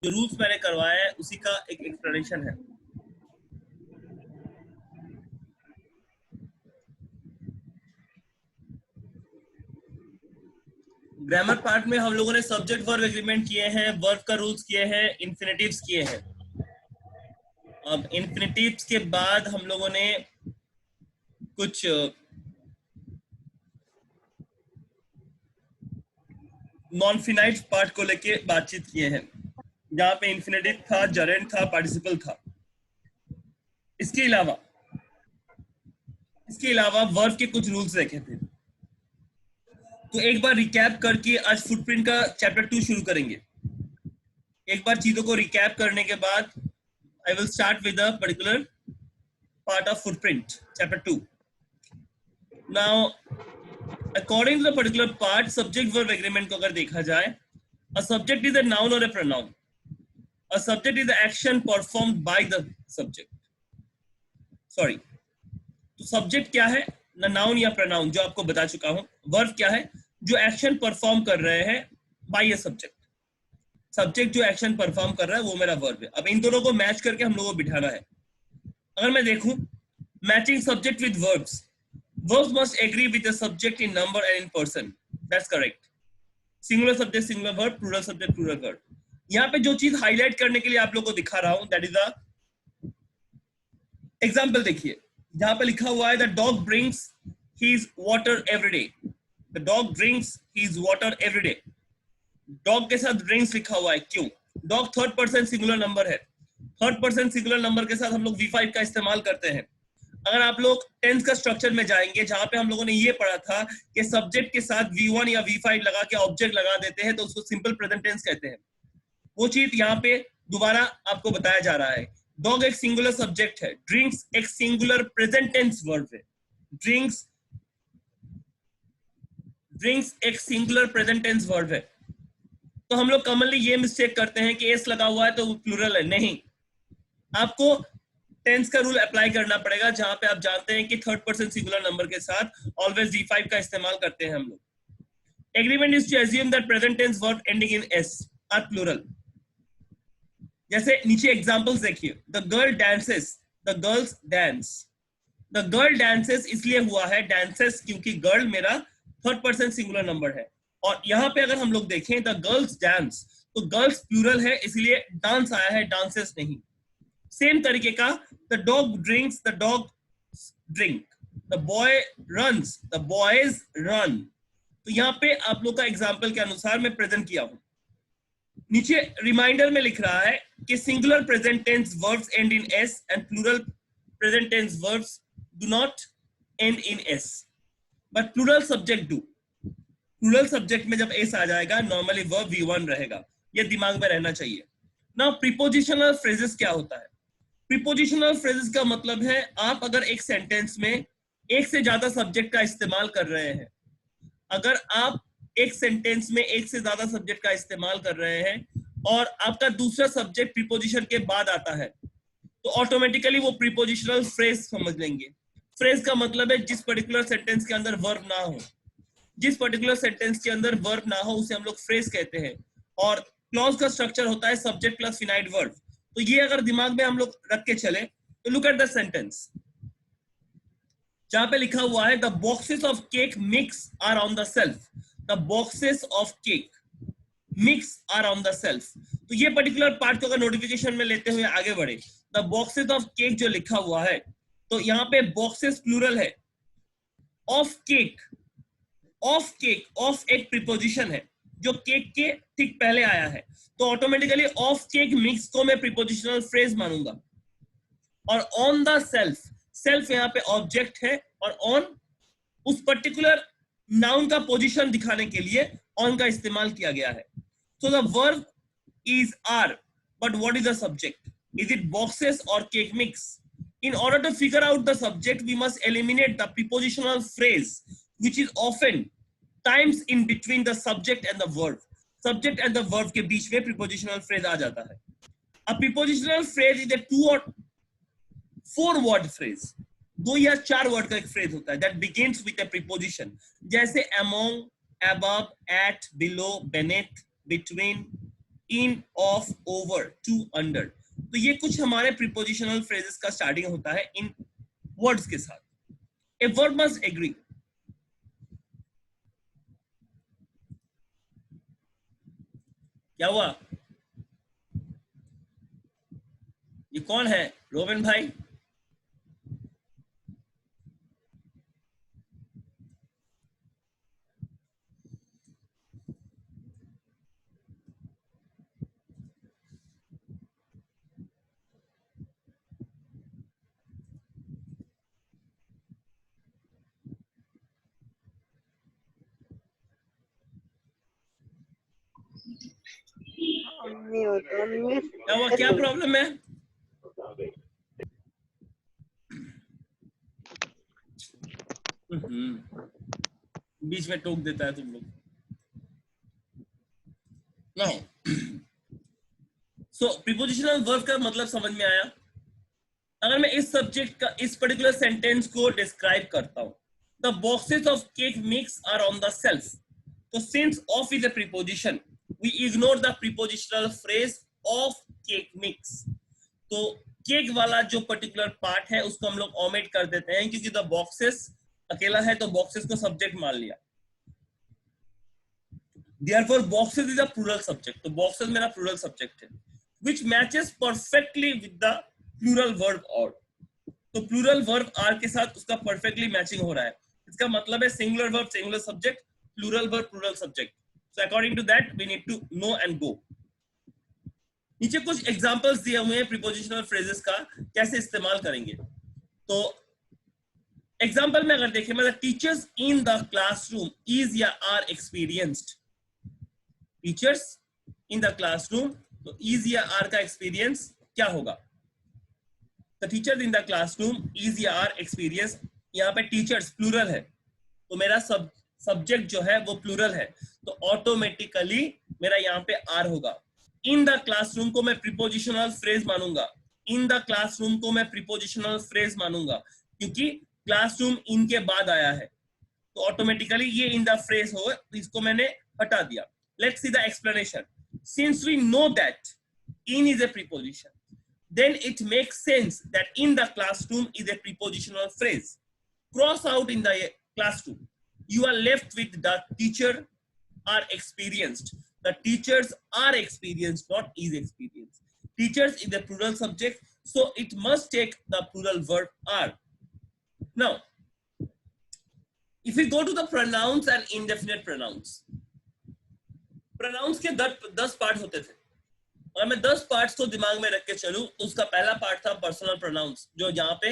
जो रूल्स मैंने करवाया है उसी का एक एक्सप्लेनेशन है। ग्रामर पार्ट में हम लोगों ने सब्जेक्ट वर्ब एग्रीमेंट किए हैं, वर्ब का रूल्स किए हैं, इन्फिनेटिव्स किए हैं। अब इन्फिनेटिव्स के बाद हम लोगों ने कुछ नॉन फिनाइट पार्ट को लेके बातचीत किए हैं, जहां पे इन्फिनेटिव था, जरेंट था, पार्टिसिपल था। इसके अलावा वर्ब के कुछ रूल्स देखे थे। तो एक बार रिकैप करके आज फुटप्रिंट का चैप्टर 2 शुरू करेंगे। एक बार चीजों को रिकैप करने के बाद I will start with a particular part of footprint chapter 2। Now according to the particular part, subject verb agreement को अगर देखा जाए, a subject is a noun और a pronoun. A subject is the action performed by the subject. Sorry, तो subject क्या है? ना noun या प्रोनाउन, जो आपको बता चुका हूं। वर्ब क्या है? जो एक्शन परफॉर्म कर रहे हैं बाय अ सब्जेक्ट। सब्जेक्ट जो एक्शन परफॉर्म कर रहा है वो मेरा वर्ब है। अब इन दोनों को मैच करके हम लोगों को बिठाना है। अगर मैं देखूं, matching subject with verbs, verbs must agree with the subject in number and in person. That's correct. Singular subject singular verb, plural subject plural verb. यहाँ पे जो चीज हाईलाइट करने के लिए आप लोग को दिखा रहा हूं, दैट इज द एग्जाम्पल। देखिए, जहां पे लिखा हुआ है the dog drinks his water every day. The dog drinks his water every day. Dog के साथ ड्रिंक्स लिखा हुआ है, क्यों? Dog third person singular number है। थर्ड पर्सन सिंगुलर नंबर के साथ हम लोग V5 का इस्तेमाल करते हैं। अगर आप लोग टेंस का स्ट्रक्चर में जाएंगे, जहां पे हम लोगों ने ये पढ़ा था कि सब्जेक्ट के साथ V1 या V5 लगा के ऑब्जेक्ट लगा देते हैं, तो उसको सिंपल प्रेजेंट टेंस कहते हैं। वो चीज यहाँ पे दोबारा आपको बताया जा रहा है। डॉग एक सिंगुलर सब्जेक्ट है, ड्रिंक्स एक सिंगुलर प्रेजेंट टेंस वर्ब है। ड्रिंक्स ड्रिंक्स एक सिंगुलर प्रेजेंट टेंस वर्ब है। तो हम लोग कॉमनली ये मिस्टेक करते हैं कि एस लगा हुआ है तो वो प्लूरल है। नहीं, आपको टेंस का रूल अप्लाई करना पड़ेगा, जहां पे आप जानते हैं कि थर्ड पर्सन सिंगुलर नंबर के साथ ऑलवेज V5 का इस्तेमाल करते हैं हम लोग। Agreement is to assume that present tense verb ending in S are plural. जैसे नीचे एग्जांपल्स देखिए, the girl dances, the girls dance. The girl dances इसलिए हुआ है डांसेस क्योंकि गर्ल मेरा थर्ड पर्सन सिंगुलर नंबर है। और यहाँ पे अगर हम लोग देखें द गर्ल्स डांस, तो गर्ल्स प्लूरल है, इसलिए डांस आया है, डांसेस नहीं। सेम तरीके का, the dog drinks, the dog drink. The boy runs, the boys run. तो यहाँ पे आप लोग का एग्जाम्पल के अनुसार मैं प्रेजेंट किया हूं। नीचे रिमाइंडर में लिख रहा है कि singular present tense verbs end in S and plural present tense verbs do not end in S, but plural subject do. Plural subject में जब एस आ जाएगा, नॉर्मली वर्ब V1 रहेगा। ये दिमाग में रहना चाहिए। नाउ प्रीपोजिशनल फ्रेजेस क्या होता है? प्रीपोजिशनल फ्रेजेस का मतलब है, आप अगर एक सेंटेंस में एक से ज्यादा सब्जेक्ट का इस्तेमाल कर रहे हैं, अगर आप एक सेंटेंस में एक से ज्यादा सब्जेक्ट का इस्तेमाल कर रहे हैं और आपका दूसरा सब्जेक्ट प्रीपोजिशन के बाद आता है, तो ऑटोमेटिकली वो प्रीपोजिशनल फ्रेज समझ लेंगे। फ्रेज का मतलब है जिस पर्टिकुलर सेंटेंस के अंदर वर्ब ना हो। जिस पर्टिकुलर सेंटेंस के अंदर वर्ब ना हो उसे हम लोग फ्रेज कहते हैं। और क्लॉज का स्ट्रक्चर होता है सब्जेक्ट प्लस फिनाइट वर्ब। तो ये अगर दिमाग में हम लोग रख के चले, तो लुक एट द सेंटेंस जहां पे लिखा हुआ है the boxes of cake mix are on the shelf. The boxes of cake mix are on the shelf. तो ये पर्टिकुलर पार्ट को अगर नोटिफिकेशन में लेते हुए आगे बढ़े, द बॉक्सेस ऑफ केक जो लिखा हुआ है, तो यहाँ पे बॉक्सेस प्लूरल है। Of cake, of cake, of एक प्रीपोजिशन है जो केक के ठीक पहले आया है, तो ऑटोमेटिकली ऑफ केक मिक्स को मैं प्रीपोजिशनल फ्रेज मानूंगा। और ऑन द सेल्फ, सेल्फ यहाँ पे ऑब्जेक्ट है और ऑन उस पर्टिकुलर नाउन का पोजीशन दिखाने के लिए ऑन का इस्तेमाल किया गया है। So the verb is are, but what is the subject? Is it boxes or cake mix? In order to figure out the subject, we must eliminate the prepositional phrase, which is often times in between the subject and the verb. Subject and the verb के बीच में prepositional phrase आ जाता है। A prepositional phrase is a 2 or 4 word phrase. 2 या 4 word का एक phrase होता है that begins with a preposition, जैसे among, above, at, below, beneath, between, in, of, over, to, under. तो ये कुछ हमारे प्रीपोजिशनल फ्रेजेस का स्टार्टिंग होता है इन वर्ड्स के साथ। A verb must agree. क्या हुआ? ये कौन है? रोबिन भाई? क्या हुआ? क्या प्रॉब्लम है? बीच में टोक देता है तुम लोग। सो प्रीपोजिशनल वर्ब का मतलब समझ में आया? अगर मैं इस सब्जेक्ट का इस पर्टिकुलर सेंटेंस को डिस्क्राइब करता हूं, the boxes of cake mix are on the shelf, तो since of is a preposition we ignore the prepositional phrase of cake mix. तो केक वाला जो पर्टिकुलर पार्ट है उसको हम लोग ओमिट कर देते हैं, क्योंकि द बॉक्सेस अकेला है तो बॉक्सेस को सब्जेक्ट मान लिया। Therefore, boxes is a plural subject. तो boxes मेरा plural subject है, which matches perfectly with the plural verb or. तो plural verb are के साथ उसका perfectly matching हो रहा है। इसका मतलब है singular verb singular subject, plural verb plural subject. So according to that, we need to know and go. नीचे कुछ examples दिए हुए हैं prepositional phrases का कैसे इस्तेमाल करेंगे। तो एग्जाम्पल में अगर देखें, मतलब teachers in the classroom is या are experienced. Teachers in the classroom, तो इज या आर का एक्सपीरियंस क्या होगा? The teachers in the classroom is या आर एक्सपीरियंस। यहाँ पे टीचर्स प्लूरल है, तो मेरा सब्जेक्ट जो है वो प्लूरल है, तो ऑटोमेटिकली मेरा यहाँ पे आर होगा। इन द क्लासरूम को मैं प्रीपोजिशनल फ्रेज मानूंगा, इन द क्लासरूम को मैं प्रीपोजिशनल फ्रेज मानूंगा, क्योंकि क्लासरूम इन के बाद आया है, तो ऑटोमेटिकली ये इन द फ्रेज हो, इसको मैंने हटा दिया। Let's see the explanation. Since we know that in is a preposition, then it makes sense that in the classroom is a prepositional phrase. Cross out in the classroom. You are left with the teacher are experienced. The teachers are experienced, not is experienced. Teachers is the plural subject, so it must take the plural verb are. Now, if we go to the pronouns and indefinite pronouns, pronouns के 10 part होते थे, और मैं 10 parts को दिमाग में रख के चलूं तो उसका पहला पार्ट था पर्सनल प्रोनाउंस, जो यहाँ पे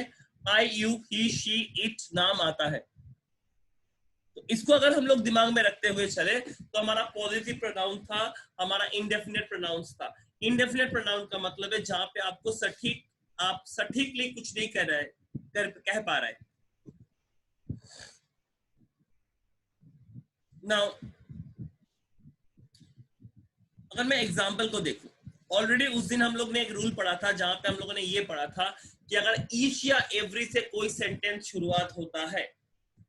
आई, यू, ही, शी, इट नाम आता है। तो इसको अगर हम लोग दिमाग में रखते हुए चले तो हमारा पॉजिटिव प्रोनाउन था, हमारा इंडेफिनिट प्रोनाउंस था। इंडेफिनिट प्रोनाउन का मतलब है जहां पे आपको आप सटीकली कुछ नहीं कह पा रहे। नाउ अगर मैं एग्जाम्पल को देखूं, ऑलरेडी उस दिन हम लोग ने एक रूल पढ़ा था जहां पे हम लोगों ने ये पढ़ा था कि अगर ईच या एवरी से कोई सेंटेंस शुरुआत होता है,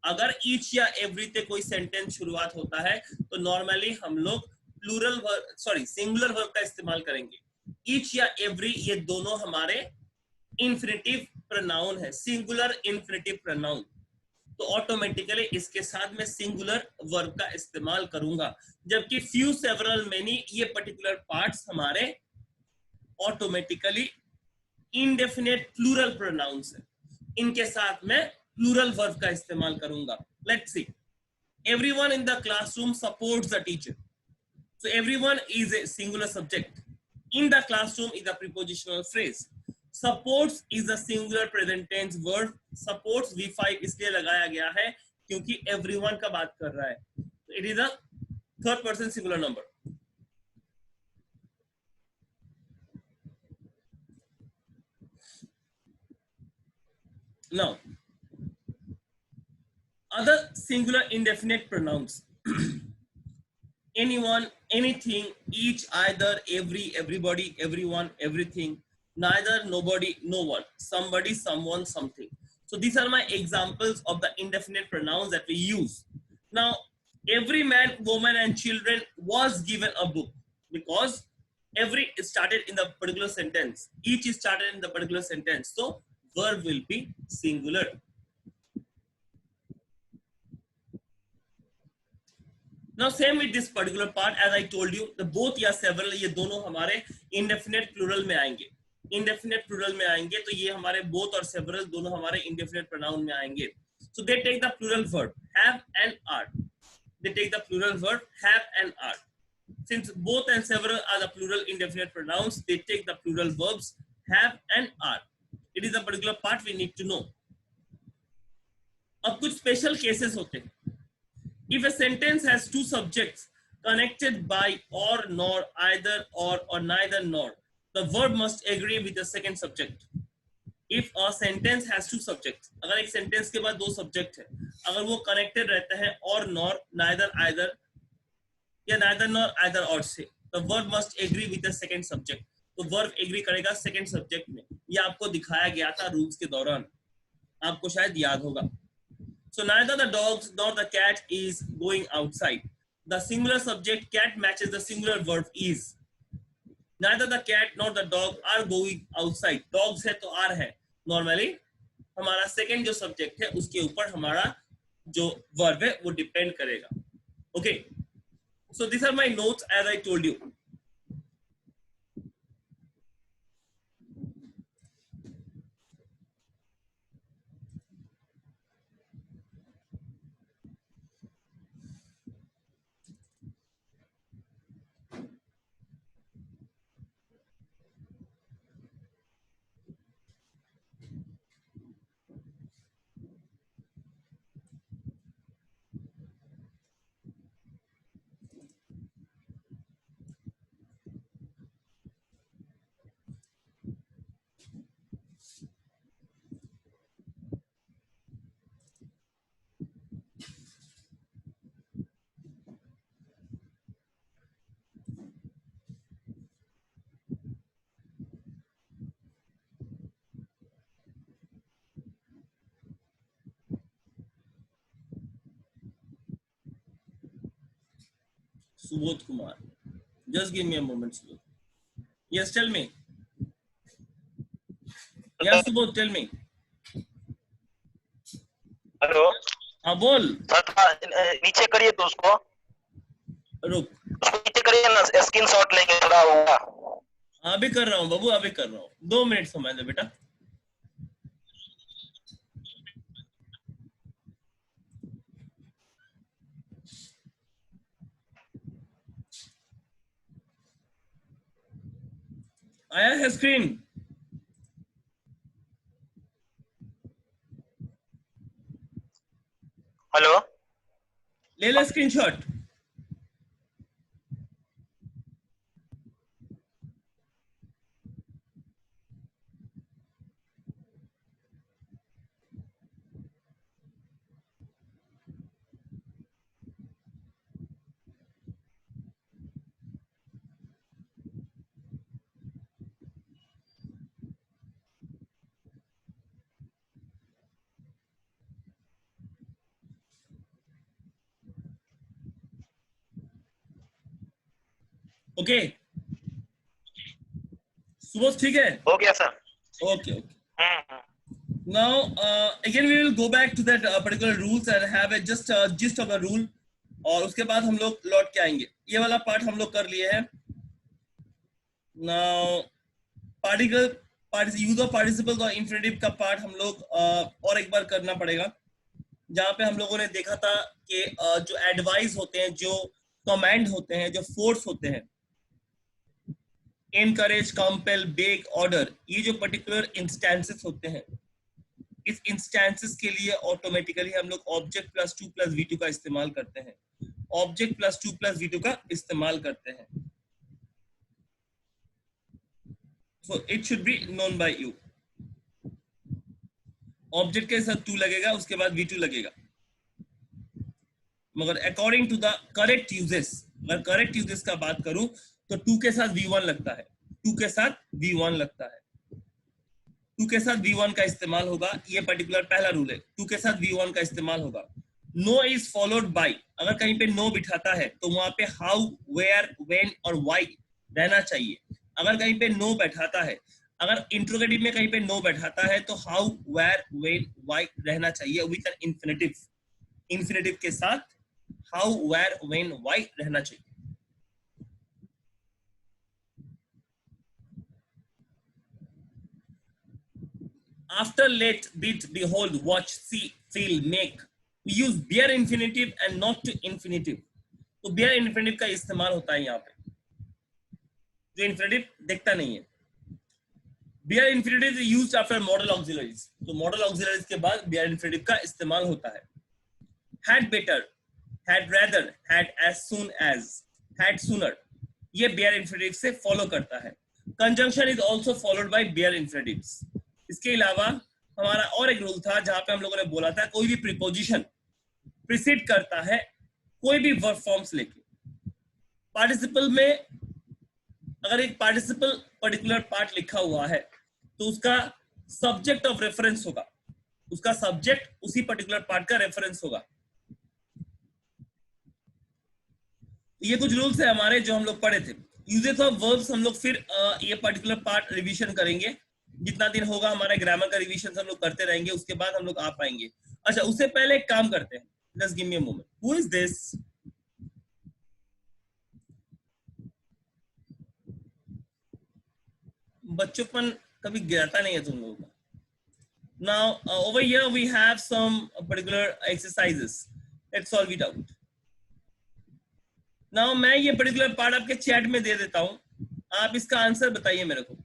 अगर ईच या एवरी से कोई सेंटेंस शुरुआत होता है तो नॉर्मली हम लोग सिंगुलर वर्ब का इस्तेमाल करेंगे। ईच या एवरी ये दोनों हमारे इंफिनिटिव प्रोनाउन है, सिंगुलर इंफिनिटिव प्रोनाउन, तो ऑटोमेटिकली इसके साथ में सिंगुलर वर्ब का इस्तेमाल करूंगा। जबकि फ्यू, सेवरल, मेनी ये पर्टिकुलर पार्ट्स हमारे ऑटोमेटिकली इंडेफिनेट प्लूरल प्रोनाउंस है, इनके साथ में प्लूरल वर्ब का इस्तेमाल करूंगा। Let's see, everyone in the classroom supports the teacher, so everyone is a singular subject, in the classroom is a prepositional phrase, supports is a singular present tense verb, supports V5 इसलिए लगाया गया है क्योंकि everyone का बात कर रहा है, it is a third person singular number. Now other singular indefinite pronouns anyone, anything, each, either, every, everybody, everyone, everything, neither, nobody, no one, somebody, someone, something. So these are my examples of the indefinite pronouns that we use. Now every man, woman and children was given a book, because every is started in the particular sentence, each is started in the particular sentence, so verb will be singular. Now same with this particular part, as I told you, the both या several ये दोनों हमारे indefinite plural में आएंगे. Indefinite plural में आएंगे तो ये हमारे both और several दोनों हमारे indefinite pronoun में आएंगे. So they take the plural verb have and are. They take the plural verb have and are. Since both and several are the plural indefinite pronouns, they take the plural verbs have and are. It is a particular part we need to know. अब कुछ special cases होते हैं. If a sentence has two subjects connected by or, nor, either, or neither, nor, the verb must agree with the second subject. If a sentence has two subjects, अगर एक sentence के बाद दो subject है, अगर वो connected रहते हैं or, nor, neither, either, या neither, nor, either, or से, the verb must agree with the second subject. तो verb agree करेगा second subject में. ये आपको दिखाया गया था rules के दौरान, आपको शायद याद होगा. So neither the dogs nor the cat is going outside. The singular subject cat matches the singular verb is. Neither the cat nor the dog are going outside. Dogs है तो are है. Normally हमारा second जो subject है उसके ऊपर हमारा जो verb है वो depend करेगा. Okay. So these are my notes as I told you. Subodh Kumar. Just give me a moment, Subodh. Yes, tell me. Yes, Subodh, tell me. Hello. हाँ बोल. नीचे करिए तो उसको. रुक. उसको नीचे करिए ना, स्क्रीनशॉट लेके खड़ा होगा. अभी कर रहा हूँ बाबू, अभी कर रहा हूँ. 2 मिनट समय दे बेटा. आया है स्क्रीन. हेलो. ले ले स्क्रीनशॉट. ओके. सुबोध ठीक है. हो गया sir. Okay okay. Now again we will go back to that particular rules and have a just gist of the rule, और उसके बाद हम लोग लौट के आएंगे. ये वाला पार्ट हम लोग कर लिए हैं. Now यूज ऑफ पार्टिसिपल्स और इंफिनिटिव का पार्ट हम लोग और एक बार करना पड़ेगा, जहाँ पे हम लोगों ने देखा था कि जो एडवाइस होते हैं, जो कमांड होते हैं, जो फोर्स होते हैं, encourage, compel, beg, order, ये जो पर्टिकुलर इंस्टेंसेस होते हैं, इस इंस्टेंसेस के लिए ऑटोमेटिकली हम लोग ऑब्जेक्ट प्लस 2 प्लस V2 का इस्तेमाल करते हैं. ऑब्जेक्ट प्लस 2 प्लस V2 का इस्तेमाल करते हैं. So it should be known by you. Object के साथ 2 लगेगा, उसके बाद V2 लगेगा. मगर according to the correct usages, अगर करेक्ट यूजेस का बात करूं तो 2 के साथ V1 लगता है. 2 के साथ V1 लगता है. 2 के साथ V1 का इस्तेमाल होगा. ये पर्टिकुलर पहला रूल है. 2 के साथ V1 का इस्तेमाल होगा. नो इज फॉलोड बाय, अगर कहीं पे नो बिठाता है तो वहां पे हाउ, वेयर, व्हेन और व्हाई रहना चाहिए. अगर कहीं पे नो बैठाता है, अगर इंट्रोगेटिव में कहीं पे नो बैठाता है तो हाउ, वेयर, व्हेन, व्हाई रहना चाहिए विद एन इंफिनिटिव। इंफिनिटिव के साथ हाउ, वेयर, व्हेन, व्हाई रहना चाहिए। After, let, did, behold, watch, see, feel, make, we use bare infinitive and not to infinitive। तो bare infinitive का इस्तेमाल होता है यहाँ पे, जो infinitive दिखता नहीं है। bare infinitive is used after modal auxiliaries, तो modal auxiliaries के बाद bare infinitive का इस्तेमाल होता है। had better, had rather, had as soon as, had sooner, ये bare infinitive से फॉलो करता है। conjunction is also followed by bare infinitives। इसके अलावा हमारा और एक रूल था जहां पे हम लोगों ने बोला था कोई भी प्रीपोजिशन प्रीसीड करता है कोई भी वर्ब फॉर्म्स लेके। पार्टिसिपल में अगर एक पार्टिसिपल पर्टिकुलर पार्ट लिखा हुआ है तो उसका सब्जेक्ट ऑफ रेफरेंस होगा, उसका सब्जेक्ट उसी पर्टिकुलर पार्ट का रेफरेंस होगा। ये कुछ रूल्स है हमारे जो हम लोग पढ़े थे। यूजेस ऑफ वर्ब्स हम लोग फिर ये पर्टिकुलर पार्ट रिवीजन करेंगे, जितना दिन होगा हमारे ग्रामर का रिवीजन हम लोग करते रहेंगे, उसके बाद हम लोग आ पाएंगे। अच्छा, उससे पहले एक काम करते हैं, just give me a moment. Who is this? बच्चोपन कभी गिरता नहीं है तुम लोगों का। Now over here we have some particular exercises, let's solve it out. Now मैं ये पर्टिकुलर पार्ट आपके चैट में दे देता हूं, आप इसका आंसर बताइए मेरे को।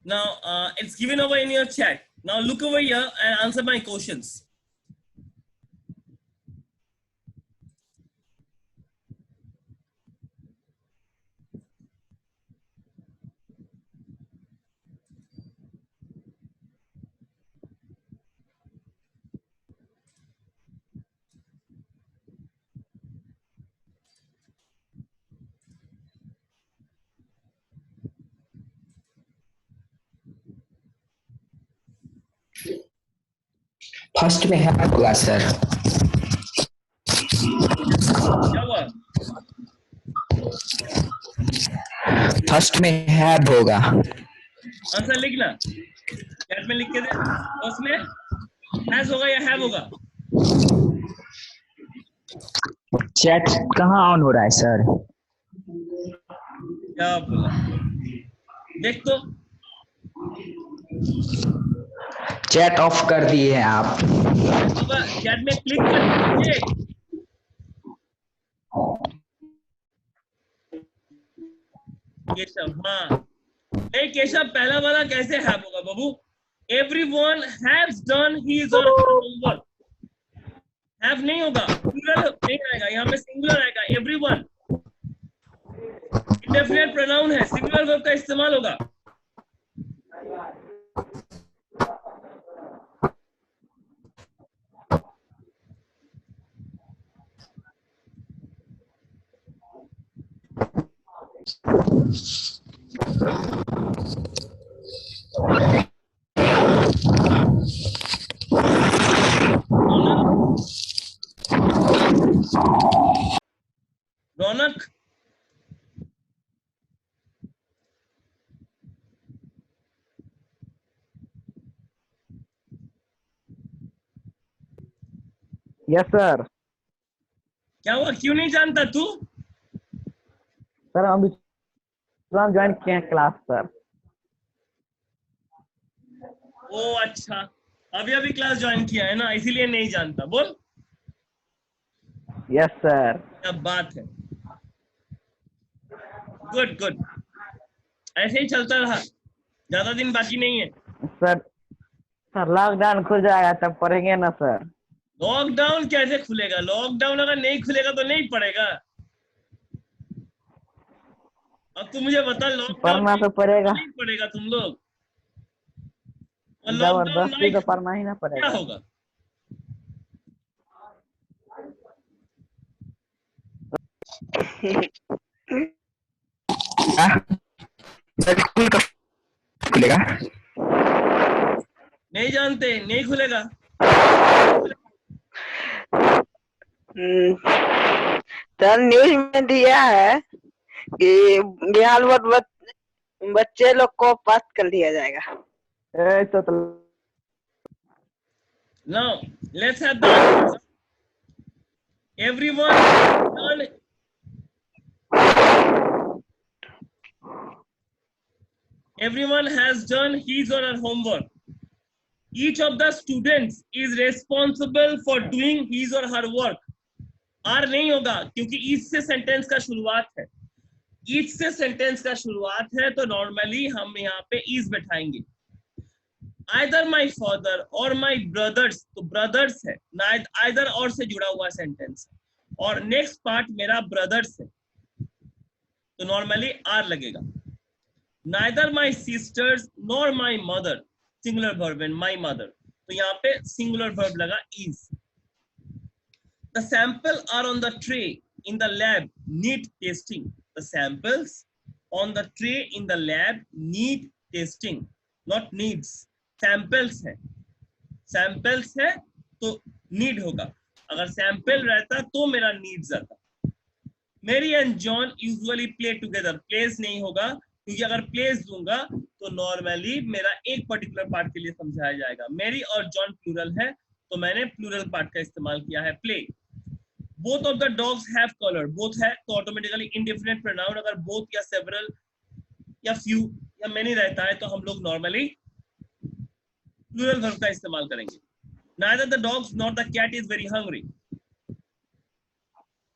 Now it's given over in your chat. Now look over here and answer my questions. First में है होगा सर। क्या हुआ? फर्स्ट में है होगा। आंसर लिखना, चैट में लिख के दे। फर्स्ट में हैज होगा या हैव होगा? चैट कहाँ ऑन हो रहा है सर? क्या बोला? देख तो, चैट ऑफ कर दिए हैं आप। चैट में क्लिक कर, केशव, हाँ नहीं केशव, पहला वाला कैसे हैव होगा बाबू? एवरीवन हैज डन हिज और हर होमवर्क, हैव नहीं होगा, प्लूरल नहीं आएगा, यहाँ पे सिंगुलर आएगा। एवरीवन इंडेफिनिट प्रोनाउन है, सिंगुलर वर्ब का इस्तेमाल होगा। रौनक, यस सर। क्या हुआ, क्यों नहीं जानता तू? सर हम ज्वाइन किए हैं क्लास सर। ओ अच्छा, अभी अभी क्लास ज्वाइन किया है ना, इसीलिए नहीं जानता। बोल। Yes sir. क्या बात है, गुड गुड, ऐसे ही चलता रहा, ज्यादा दिन बाकी नहीं है। सर लॉकडाउन खुल जाएगा तब पढ़ेंगे ना सर। लॉकडाउन कैसे खुलेगा? लॉकडाउन अगर नहीं खुलेगा तो नहीं पड़ेगा। अब तू मुझे बता, लॉकडाउन पढ़ना तो पड़ेगा। नहीं पड़ेगा तुम लोग? और लॉकडाउन जबरदस्ती तो लाइक पढ़ना ही ना क्या पड़ेगा। होगा? सर स्कूल कब खुलेगा? नहीं जानते, नहीं खुलेगा। सर न्यूज में दिया है कि बिहार बोर्ड बच्चे लोग को पास कर दिया जाएगा। तो Now let's have the answers. Everyone done. Everyone has done his or her homework. Each of the students is responsible for doing his or her work. Are नहीं होगा क्योंकि ईच से सेंटेंस का शुरुआत है। ईच से सेंटेंस का शुरुआत है तो नॉर्मली हम यहाँ पे इज बैठाएंगे। आइदर माई फादर और माई ब्रदर्स, तो ब्रदर्स है, आइदर और से जुड़ा हुआ सेंटेंस है। और नेक्स्ट पार्ट मेरा ब्रदर्स है तो नॉर्मली आर लगेगा। Neither my sisters nor my mother, singular verb and my mother, तो यहाँ पे सिंगुलर वर्ब लगा is. The samples are on the tray in the lab need testing. The samples on the tray in the lab need testing, not needs. Samples है, samples है तो need होगा। अगर sample रहता तो मेरा needs आता। Mary and John usually play together. Plays नहीं होगा क्योंकि अगर plays दूंगा तो normally मेरा एक particular part के लिए समझाया जाएगा। Mary और John plural है तो मैंने plural part का इस्तेमाल किया है play। Both of the dogs have color. Both है तो ऑटोमेटिकली indefinite pronoun, अगर both या several या few या many रहता है तो हम लोग नॉर्मली plural verb का इस्तेमाल करेंगे। Neither the dogs nor the cat is very hungry.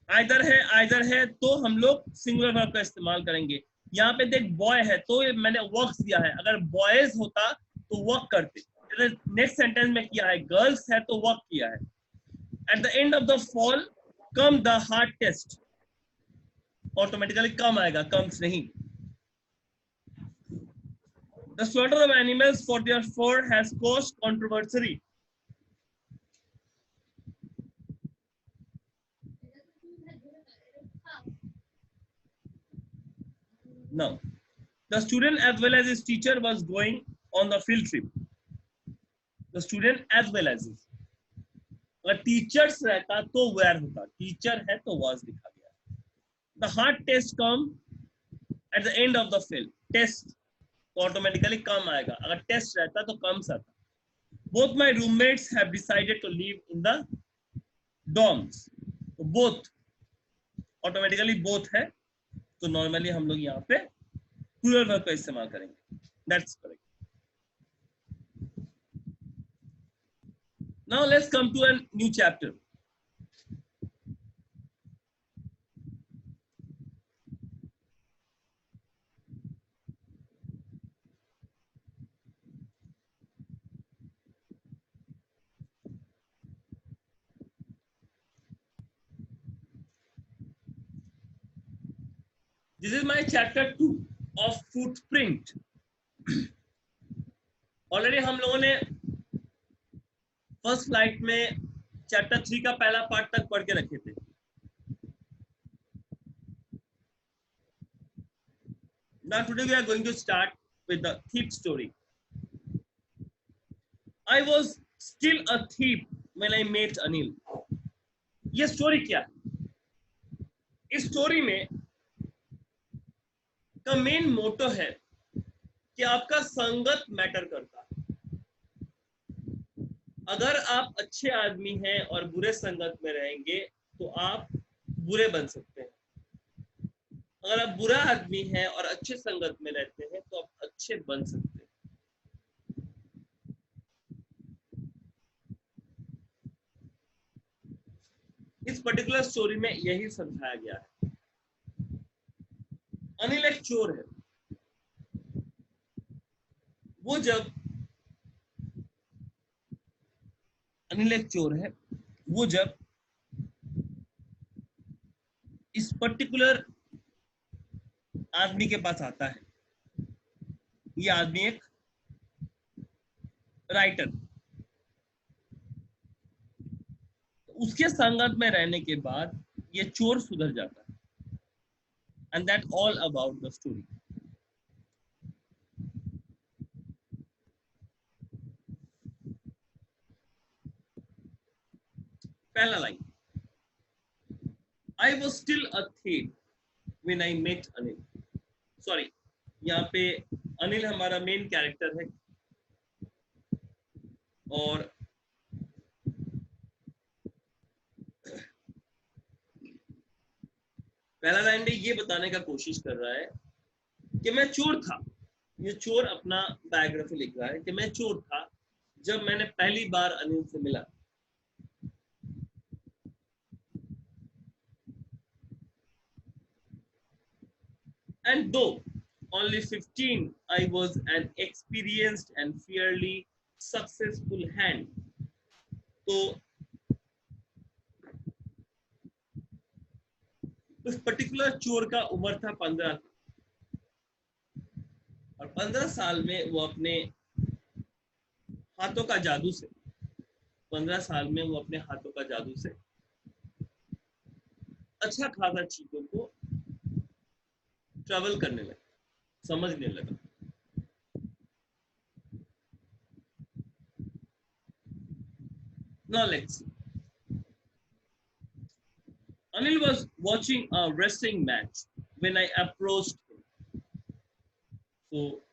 either है तो हम लोग singular verb का इस्तेमाल करेंगे। यहाँ पे देख boy है तो मैंने works दिया है, अगर boys होता तो work करते। नेक्स्ट सेंटेंस में किया है girls है तो work किया है। At the end of the fall come the hard test. Automatically कम आएगा, comes नहीं। The slaughter of animals for their fur has caused controversy. Now, the student as well as his teacher was going on the field trip. The student as well as his, अगर teachers रहता तो where होता, teacher है तो was लिखा गया। The hard test come at the end of the field. Test तो automatically कम आएगा, अगर टेस्ट रहता तो कम्स आता। Both my roommates have decided to live in the dorms. तो both ऑटोमेटिकली both है तो नॉर्मली हम लोग यहाँ पे प्लूरल वर्ब का इस्तेमाल करेंगे। That's correct. Now let's come to a new chapter. This is my chapter 2 of footprint. Already हम लोगों ने फर्स्ट फ्लाइट में चैप्टर 3 का पहला पार्ट तक पढ़ के रखे थे। Now today we are going to start with the thief story. I was still a thief when I met Anil. ये स्टोरी क्या है? इस स्टोरी में का मेन मोटो है कि आपका संगत मैटर करता है। अगर आप अच्छे आदमी हैं और बुरे संगत में रहेंगे तो आप बुरे बन सकते हैं, अगर आप बुरा आदमी हैं और अच्छे संगत में रहते हैं तो आप अच्छे बन सकते हैं। इस पर्टिकुलर स्टोरी में यही समझाया गया है। अनिल एक चोर है। अनिल एक चोर है। वो जब इस पर्टिकुलर आदमी के पास आता है, ये आदमी एक राइटर, उसके संगत में रहने के बाद ये चोर सुधर जाता है। And that all about the story. पहला line, I was still a thief when I met Anil. Sorry, यहाँ पे अनिल हमारा मेन कैरेक्टर है और पहला लाइन में ये बताने का कोशिश कर रहा है कि मैं चोर था। ये चोर अपना बायोग्राफी लिख रहा है कि मैं चोर था जब मैंने पहली बार अनिल से मिला। And though only 15, I was an experienced and fairly successful hand. तो उस पर्टिकुलर चोर का उम्र था 15 और 15 साल में वो अपने हाथों का जादू से 15 साल में वो अपने हाथों का जादू से अच्छा खासा चीजों को ट्रेवल करने लगा, समझने लगा। Now let's see. Anil was watching a wrestling match when I approached him. So,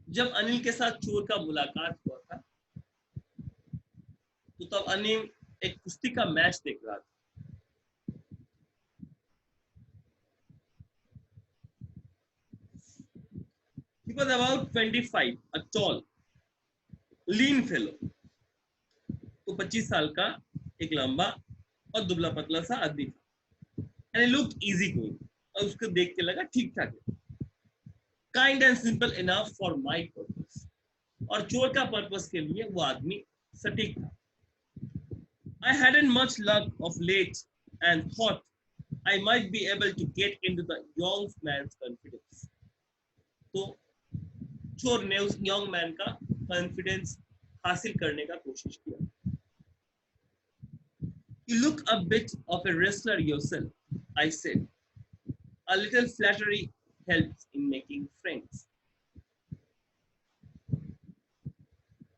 जब अनिल के साथ चोर का मुलाकात हुआ था, तो तब अनिल एक कुश्ती का मैच देख रहा था। He was about 25, a tall, lean fellow. तो 25 साल का एक लंबा और दुबला पतला सा आदमी था। And he looked easy going. और उसको देख के लगा ठीक ठाक है। Kind and simple enough for my purpose. और चोर का पर्पस के लिए वो आदमी सटीक था। I hadn't much luck of late and thought I might be able to get into the young man's confidence. तो चोर ने उस यंग मैन का कॉन्फिडेंस हासिल करने का कोशिश किया। You look a bit of a wrestler yourself, I said. A little flattery helps in making friends.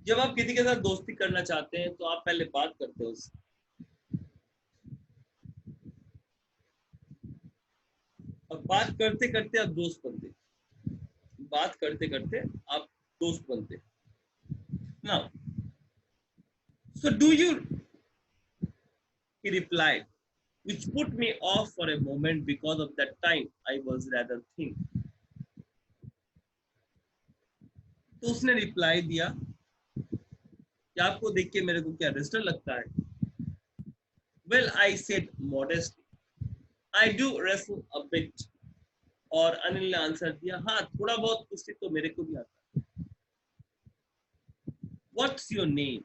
जब आप किसी के साथ दोस्ती करना चाहते हैं तो आप पहले बात करते हो उससे, और बात करते करते आप दोस्त बनते, बात करते करते आप दोस्त बनते। Now, so do you? He replied, which put me off for a moment because of that time I was rather thin. तो उसने रिप्लाई दिया कि आपको देख के मेरे को क्या रेस्टर लगता है? Well, I said modestly, I do wrestle a bit. और अनिल ने आंसर दिया, हाँ थोड़ा बहुत कुश्ती तो मेरे को भी आता है। What's your name?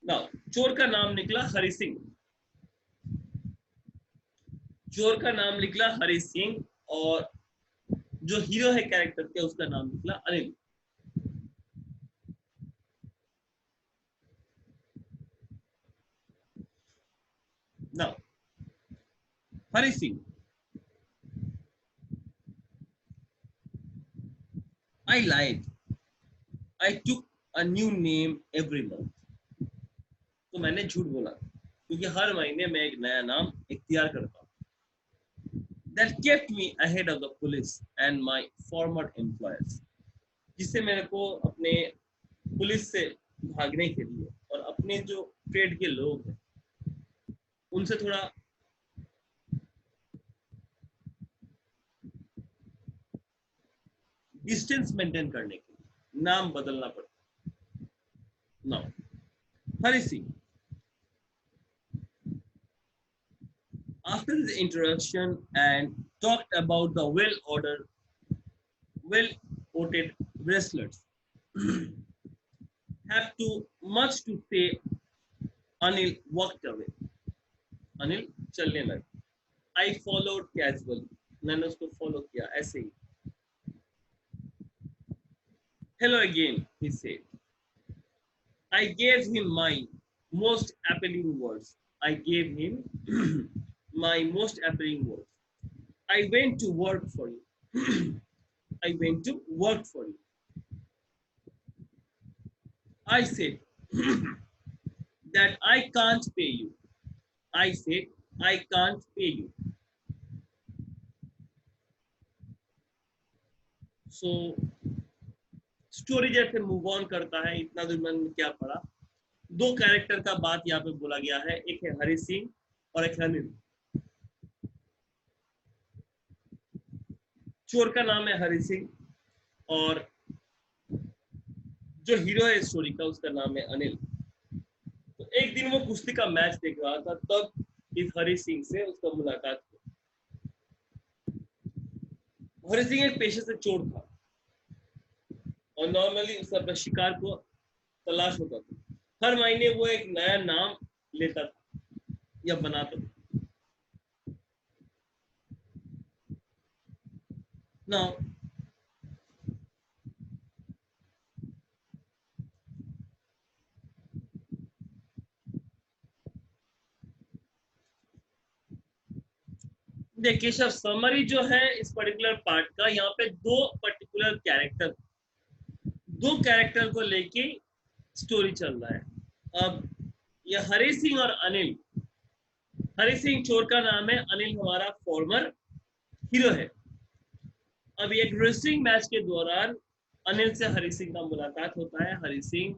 Now, चोर का नाम निकला हरि सिंह। चोर का नाम निकला हरि सिंह और जो हीरो है कैरेक्टर के उसका नाम निकला Anil. Now, Hari Singh. I lied. I took a new name every month. तो मैंने झूठ बोला क्योंकि हर महीने मैं एक नया नाम इख्तियार करता हूँ। That kept me ahead of the police and my former employers. जिससे मेरे को अपने पुलिस से भागने के लिए और अपने जो ट्रेड के लोग हैं उनसे थोड़ा डिस्टेंस मेंटेन करने के लिए नाम बदलना पड़ता। Now, Hari Singh. After the introduction and talked about the well-voted wrestlers, have too much to say. Anil walked away. Anil चलने लगा. I followed casually. मैंने उसको फॉलो किया ऐसे ही. Hello again, he said. I gave him my most appealing words. I gave him my most appealing words. I went to work for you. I went to work for you. I said that I can't pay you. I said I can't pay you. So story जैसे move on करता है, इतना दूर मैंने क्या पढ़ा, दो character का बात यहाँ पे बोला गया है, एक है हरि सिंह और एक है अनिल। चोर का नाम है हरि सिंह और जो हीरो है स्टोरी का उसका नाम है अनिल। तो एक दिन वो कुश्ती का मैच देख रहा था, तब इस हरि सिंह से उसका मुलाकात हुई। हरि सिंह एक पेशे से चोर था और नॉर्मली उसका अपने शिकार को तलाश होता था। हर महीने वो एक नया नाम लेता था या बनाता था। Now, देखिए सर, समरी जो है इस पर्टिकुलर पार्ट का, यहाँ पे दो पर्टिकुलर कैरेक्टर को लेके स्टोरी चल रहा है। अब ये हरि सिंह और अनिल, हरि सिंह चोर का नाम है, अनिल हमारा फॉर्मर हीरो है। अब एक रेसलिंग मैच के दौरान अनिल से हरि सिंह का मुलाकात होता है। हरि सिंह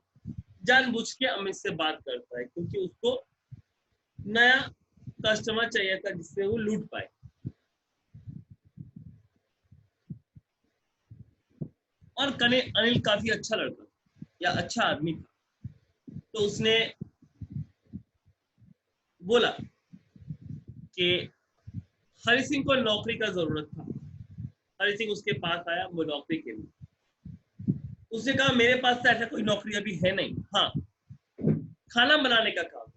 जानबूझ के अमित से बात करता है क्योंकि उसको नया कस्टमर चाहिए था जिससे वो लूट पाए। और अनिल काफी अच्छा लड़का या अच्छा आदमी था, तो उसने बोला कि हरि सिंह को नौकरी का जरूरत था। हरि सिंह उसके पास आया वो नौकरी के लिए। उसने कहा मेरे पास तो ऐसा कोई नौकरी अभी है नहीं, हाँ खाना बनाने का काम,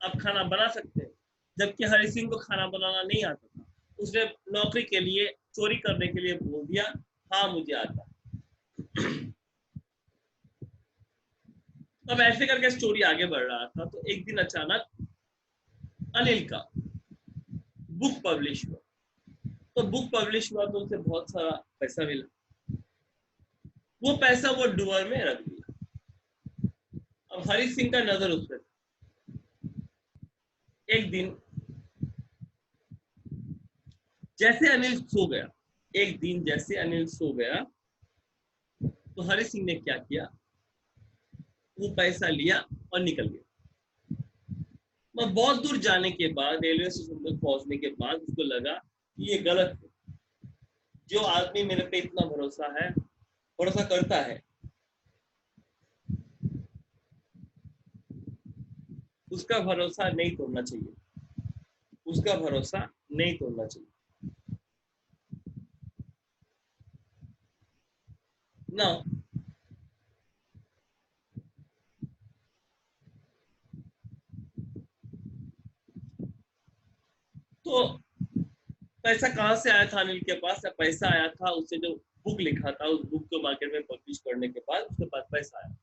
आप खाना बना सकते हैं। जबकि हरि सिंह को खाना बनाना नहीं आता था, उसने नौकरी के लिए चोरी करने के लिए बोल दिया हाँ मुझे आता। अब ऐसे करके स्टोरी आगे बढ़ रहा था, तो एक दिन अचानक अनिल का बुक पब्लिश हुआ। तो बुक पब्लिश हुआ तो उसे बहुत सारा पैसा मिला। वो पैसा वो डुअर में रख दिया। अब हरि सिंह का नजर उस पर था। एक दिन जैसे अनिल सो गया, तो हरि सिंह ने क्या किया, वो पैसा लिया और निकल गया। मैं बहुत दूर जाने के बाद, रेलवे स्टेशन तक पहुंचने के बाद उसको लगा कि ये गलत है। जो आदमी मेरे पे इतना भरोसा करता है, उसका भरोसा नहीं तोड़ना चाहिए, उसका भरोसा नहीं तोड़ना चाहिए ना। तो पैसा कहाँ से आया था अनिल के पास? पैसा आया था उससे जो बुक लिखा था, उस बुक को मार्केट में पब्लिश करने के बाद उसके पास पैसा आया।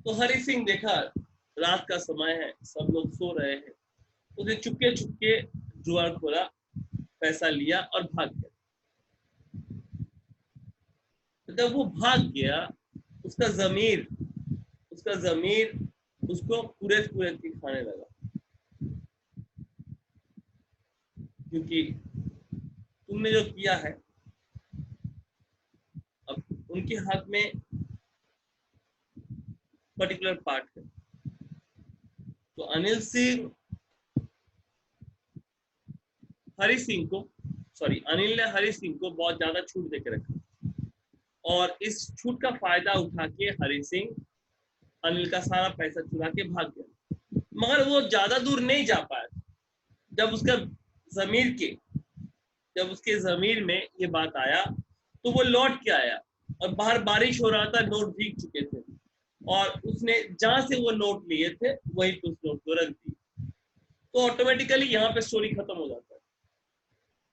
तो हरि सिंह देखा रात का समय है, सब लोग सो रहे हैं, उसने चुपके चुपके जुआर खोला, पैसा लिया और भाग गया। जब वो भाग गया, उसका जमीर उसको पूरे खाने लगा, क्योंकि तुमने जो किया है। अब उनके हाथ में पर्टिकुलर पार्ट है, तो अनिल सिंह अनिल ने हरि सिंह को बहुत ज्यादा छूट देकर रखा और इस छूट का फायदा उठा के हरि सिंह अनिल का सारा पैसा चुरा के भाग गया। मगर वो ज्यादा दूर नहीं जा पाया। जब उसके जमीर में ये बात आया तो वो लौट के आया और बाहर बारिश हो रहा था, नोट भीग चुके थे और उसने जहां से वो नोट लिए थे वहीं पे उस नोट को रख दिया। तो ऑटोमेटिकली यहाँ पे स्टोरी खत्म हो जाता है।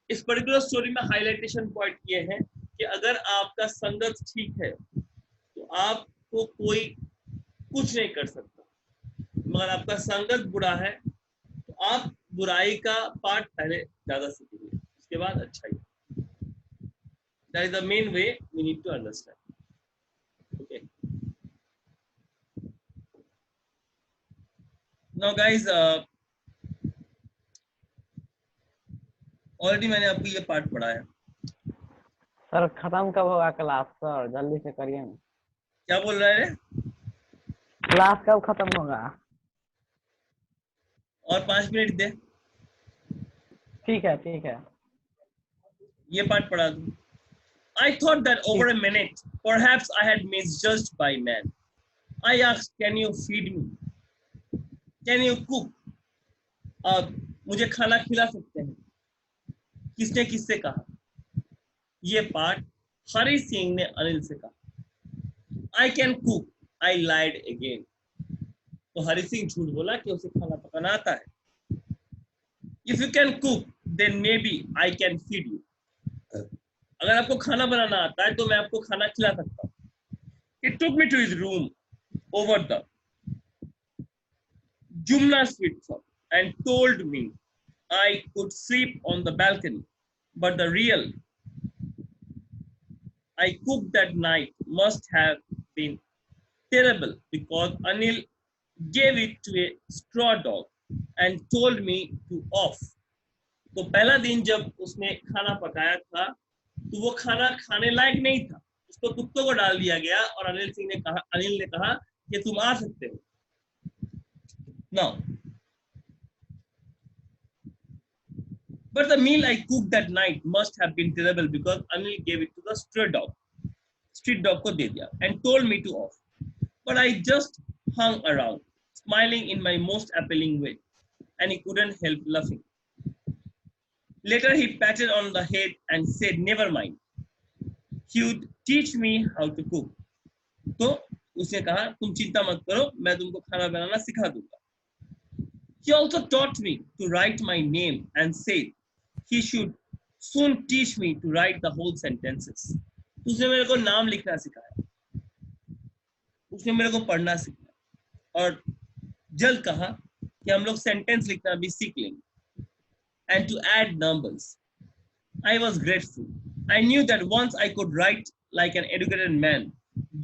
इस पर्टिकुलर स्टोरी में हाईलाइटेशन पॉइंट ये है कि अगर आपका संगत ठीक है तो आपको कोई कुछ नहीं कर सकता, मगर आपका संगत बुरा है तो आप बुराई का पार्ट पहले ज्यादा सीखेंगे, उसके बाद अच्छाई। That is the main way we need to understand. Okay, now guys, already मैंने आपको ये पार्ट पढ़ाया। सर खत्म कब होगा क्लास सर, जल्दी से करिए ना। क्या बोल रहा है? क्लास कब खत्म होगा? और 5 मिनट दे, ठीक है ठीक है। ये पार्ट पढ़ा दूं। I thought that over a minute, perhaps I had misjudged by man. I asked, "Can you feed me? Can you cook?" मुझे खाना खिला सकते हैं? किसने किससे कहा? ये पार्ट हरि सिंह ने अनिल से कहा। I can cook. I lied again. तो हरि सिंह झूठ बोला कि उसे खाना पकाना आता है। If you can cook, then maybe I can feed you. अगर आपको खाना बनाना आता है तो मैं आपको खाना खिला सकता हूँ। He took me to his room over the Jumna sweet shop and told me I could sleep on the balcony, but the real I cooked that night must have been terrible because Anil gave it to a straw dog and told me to off. तो पहला दिन जब उसने खाना पकाया था तो वो खाना खाने लायक नहीं था, उसको कुत्तों को डाल दिया गया और अनिल ने कहा कि तुम आ सकते हो। Now, but the meal I cooked that night must have been terrible because Anil gave it to the street dog को दे दिया and told me to off. But I just hung around, smiling in my most appealing way, and he couldn't help laughing. Later he patted on the head and said, "Never mind. He would teach me how to cook." तो उसने कहा, तुम चिंता मत करो, मैं तुमको खाना बनाना सिखा दूंगा। He also taught me to write my name and said he should soon teach me to write the whole sentences. उसने मेरे को नाम लिखना सिखाया, उसने मेरे को पढ़ना सिखाया और जल्द कहा कि हम लोग सेंटेंस लिखना भी सीख लेंगे, and to add numbers. I was grateful. I knew that once I could write like an educated man,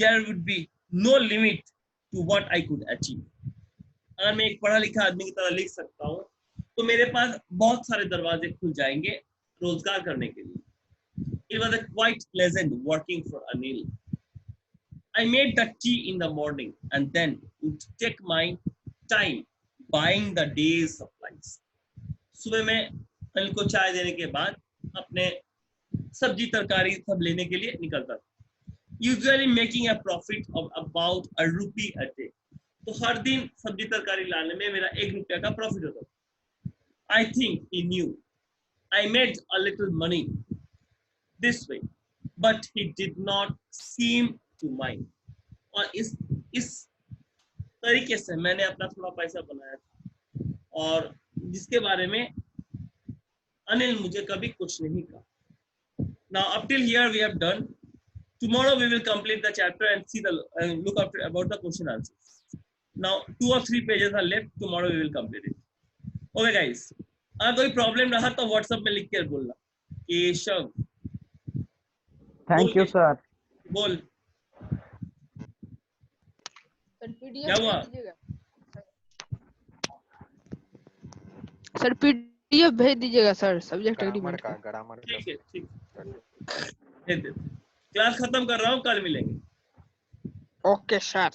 there would be no limit to what I could achieve. अगर मैं एक पढ़ा लिखा आदमी की तरह लिख सकता हूँ तो मेरे पास बहुत सारे दरवाजे खुल जाएंगे रोजगार करने के लिए। It was a quite pleasant working for Anil. I made the tea in the morning and then would take my time buying the day's supplies. सुबह में अनिल को चाय देने के बाद अपने सब्जी तरकारी सब लेने के लिए निकलता था। Usually making a profit of about ₹1 a day. तो हर दिन सब्जी तरकारी लाने में मेरा ₹1 का प्रॉफिट होता था। I think he knew I made a little money this way, but he did not seem to mind. और इस तरीके से मैंने अपना थोड़ा पैसा बनाया था और जिसके बारे में अनिल मुझे कभी कुछ नहीं कहा। Now up till here we have done. Tomorrow we will complete the chapter and see the look after about the question answers. Now 2 or 3 pages are left. Tomorrow we will complete it. Okay guys, अगर कोई problem रहा तो WhatsApp में लिख कर बोलना। Keshav, thank you sir. बोल क्या हुआ? सर पीडीएफ भेज दीजिएगा सर, सब्जेक्ट एग्रीमेंट का। ठीक है, ठीक है, क्लास खत्म कर रहा हूँ, कल मिलेंगे। Okay sir.